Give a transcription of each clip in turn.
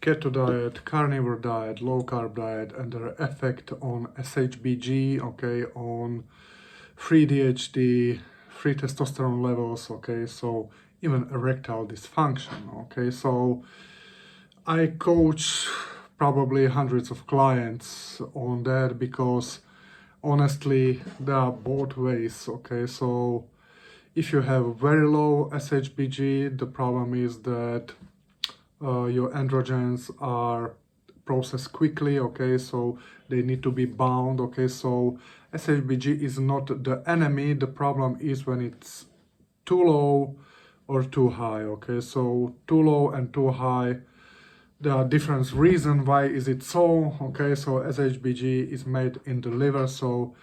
Keto diet, carnivore diet, low carb diet, and their effect on SHBG, okay, on free DHT, free testosterone levels, okay, so even erectile dysfunction, okay. So I coach probably hundreds of clients on that because honestly there are both ways, okay. So if you have very low SHBG, the problem is that your androgens are processed quickly, okay, so they need to be bound, okay. So SHBG is not the enemy, the problem is when it's too low or too high, okay. So too low and too high, there are different reasons why is it so, okay. So SHBG is made in the liver, so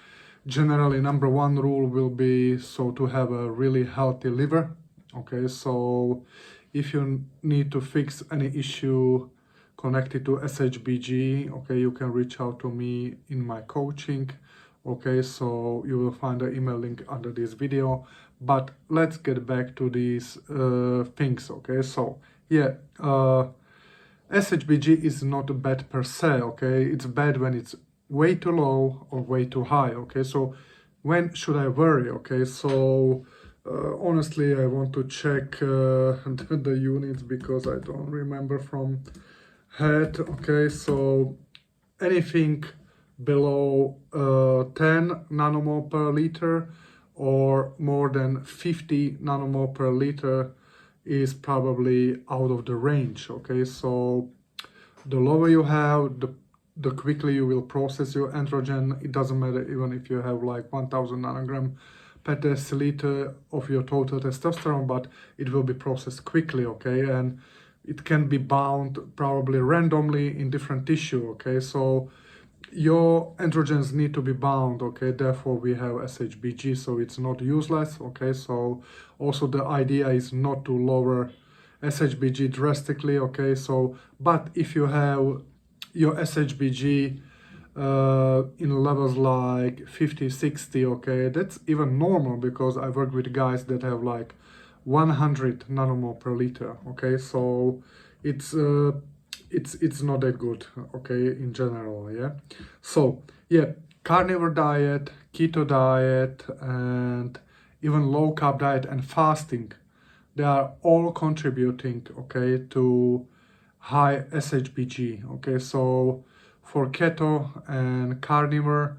generally number one rule will be so to have a really healthy liver, okay. So if you need to fix any issue connected to SHBG, okay, you can reach out to me in my coaching, okay. So you will find the email link under this video, but let's get back to these things, okay. So yeah, SHBG is not bad per se, okay. It's bad when it's way too low or way too high, okay. So when should I worry, okay. So honestly, I want to check the units because I don't remember from head, okay. So anything below 10 nanomole per liter or more than 50 nanomole per liter is probably out of the range, okay. So the lower you have, the quickly you will process your androgen. It doesn't matter even if you have like 1000 nanogram per deciliter of your total testosterone, but it will be processed quickly, okay. And it can be bound probably randomly in different tissue, okay. So your androgens need to be bound, okay. Therefore we have SHBG, so it's not useless, okay. So also the idea is not to lower SHBG drastically, okay. So but if you have your SHBG in levels like 50-60, okay, that's even normal because I work with guys that have like 100 nanomole per liter, okay. So it's not that good, okay, in general, yeah. So yeah, carnivore diet, keto diet, and even low carb diet and fasting, they are all contributing, okay, to high SHBG, okay. So for keto and carnivore,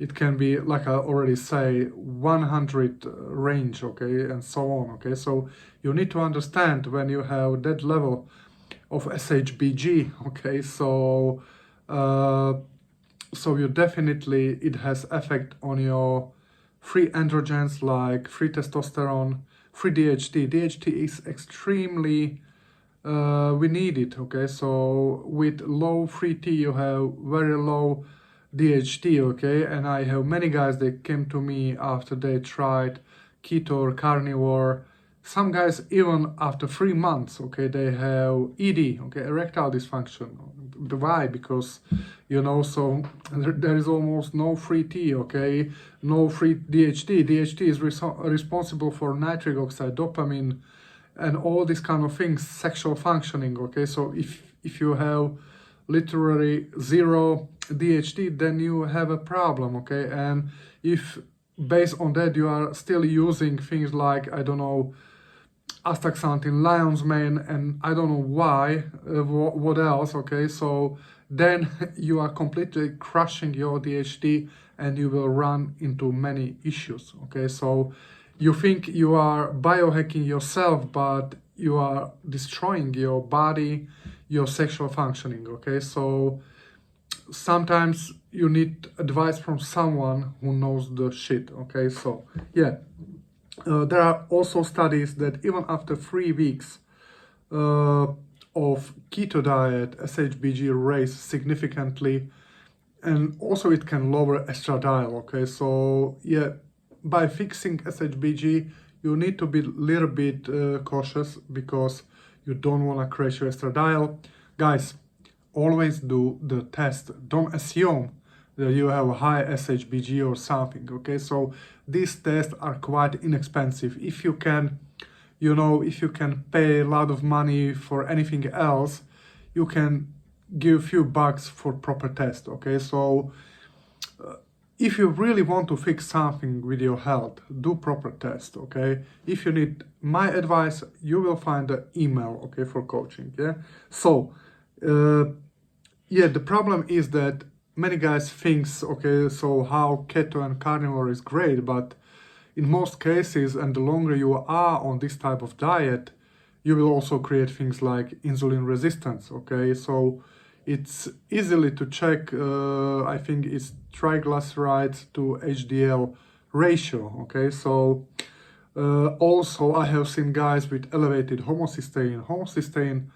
it can be, like I already say, 100 range, okay, and so on, okay. So you need to understand when you have that level of SHBG, okay. So so you definitely, it has effect on your free androgens like free testosterone, free DHT. DHT is extremely we need it, okay. So with low free T you have very low DHT, okay. And I have many guys that came to me after they tried keto or carnivore. Some guys even after 3 months, okay, they have ED, okay, erectile dysfunction. Why? Because, you know, so there is almost no free T, okay, no free DHT. DHT is responsible for nitric oxide, dopamine, and all these kind of things, sexual functioning, okay. So if you have literally zero DHT, then you have a problem, okay. And if based on that you are still using things like, I don't know, astaxanthin, lion's mane, and I don't know why, what else, okay. So then you are completely crushing your DHT and you will run into many issues, okay. So you think you are biohacking yourself, but you are destroying your body, your sexual functioning, okay. So sometimes you need advice from someone who knows the shit, okay. So yeah, there are also studies that even after 3 weeks of keto diet, SHBG raise significantly, and also it can lower estradiol, okay. So yeah, by fixing SHBG, you need to be a little bit cautious because you don't want to crash your estradiol. Guys, always do the test. Don't assume that you have a high SHBG or something, okay. So these tests are quite inexpensive. If you can, you know, if you can pay a lot of money for anything else, you can give few bucks for proper test, okay? So if you really want to fix something with your health, do proper test, okay? If you need my advice, you will find the email, okay, for coaching, yeah? So, yeah, the problem is that many guys thinks, okay, so how keto and carnivore is great, but in most cases, and the longer you are on this type of diet, you will also create things like insulin resistance, okay? So it's easily to check, I think it's triglycerides to HDL ratio, okay? So also I have seen guys with elevated homocysteine. Homocysteine,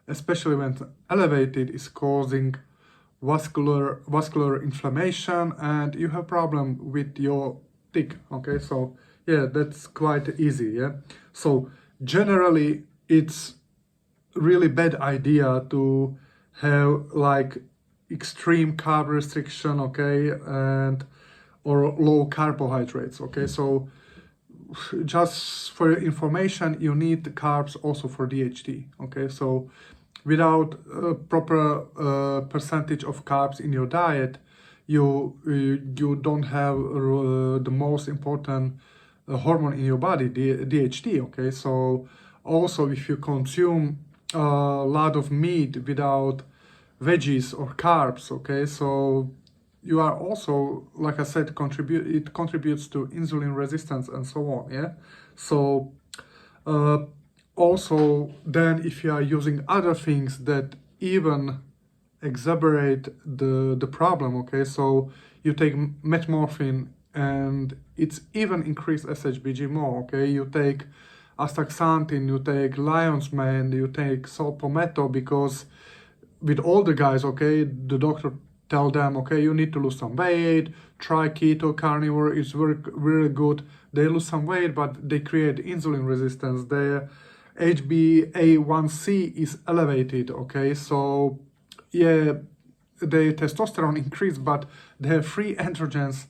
especially when elevated, is causing vascular inflammation, and you have problem with your tick, okay? So yeah, that's quite easy, yeah? So generally it's really bad idea to have like extreme carb restriction, okay, and or low carbohydrates, okay? So just for your information, you need the carbs also for DHT, okay? So without a proper percentage of carbs in your diet, you don't have the most important hormone in your body, DHT, okay? So also if you consume a lot of meat without veggies or carbs, okay, so you are also, like I said, it contributes to insulin resistance and so on, yeah? So also then if you are using other things that even exacerbate the problem, okay, so you take metformin and it's even increased SHBG more, okay, you take astaxanthin, you take lion's mane, you take salt palmetto, because with all the guys, okay, the doctor tell them, okay, you need to lose some weight, try keto, carnivore, it's really good. They lose some weight, but they create insulin resistance. Their HbA1c is elevated, okay, so yeah, the testosterone increase, but their free androgens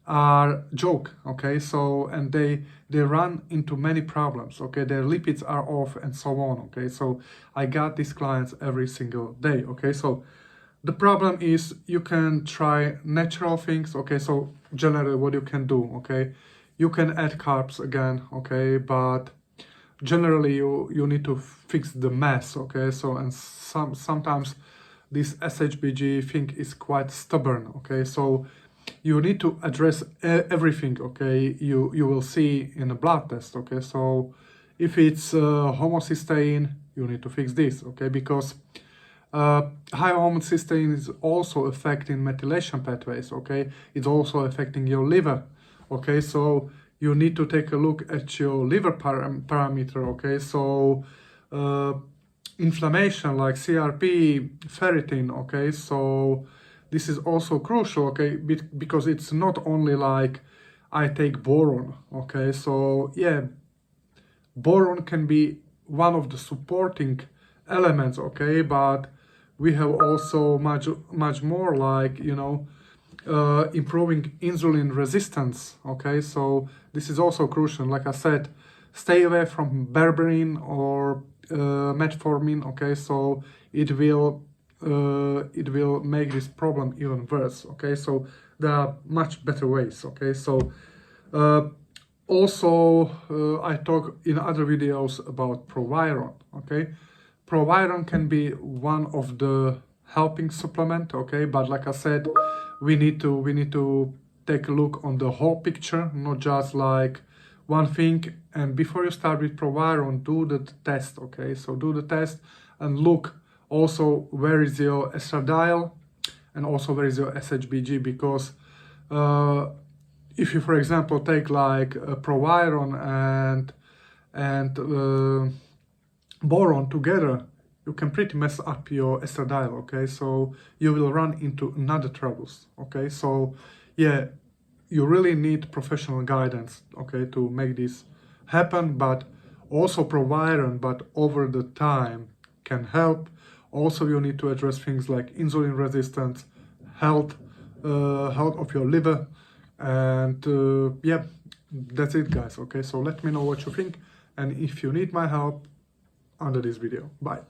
are joke, okay, so and they run into many problems, okay, their lipids are off and so on, okay, so I got these clients every single day, okay. So the problem is you can try natural things, okay, so generally what you can do, okay, you can add carbs again, okay, but generally you need to fix the mess, okay. So and sometimes this SHBG thing is quite stubborn, okay, so you need to address everything, okay, you will see in a blood test, okay. So if it's homocysteine, you need to fix this, okay, because high homocysteine is also affecting methylation pathways, okay, it's also affecting your liver, okay, so you need to take a look at your liver parameter, okay, so inflammation like CRP, ferritin, okay, so this is also crucial, okay, because it's not only like I take boron, okay, so yeah, boron can be one of the supporting elements, okay, but we have also much more, like, you know, improving insulin resistance, okay, so this is also crucial. Like I said, stay away from berberine or metformin, okay, so it will make this problem even worse, okay, so there are much better ways, okay. So also I talk in other videos about proviron, okay. Proviron can be one of the helping supplement, okay, but like I said, we need to take a look on the whole picture, not just like one thing. And before you start with proviron, do the test, okay, so do the test and look also where is your estradiol and also where is your SHBG, because if you, for example, take like proviron and boron together, you can pretty mess up your estradiol, okay, so you will run into another troubles, okay. So yeah, you really need professional guidance, okay, to make this happen. But also proviron, but over the time, can help. Also you need to address things like insulin resistance, health of your liver, and yeah, that's it, guys, okay. So let me know what you think, and if you need my help, under this video. Bye.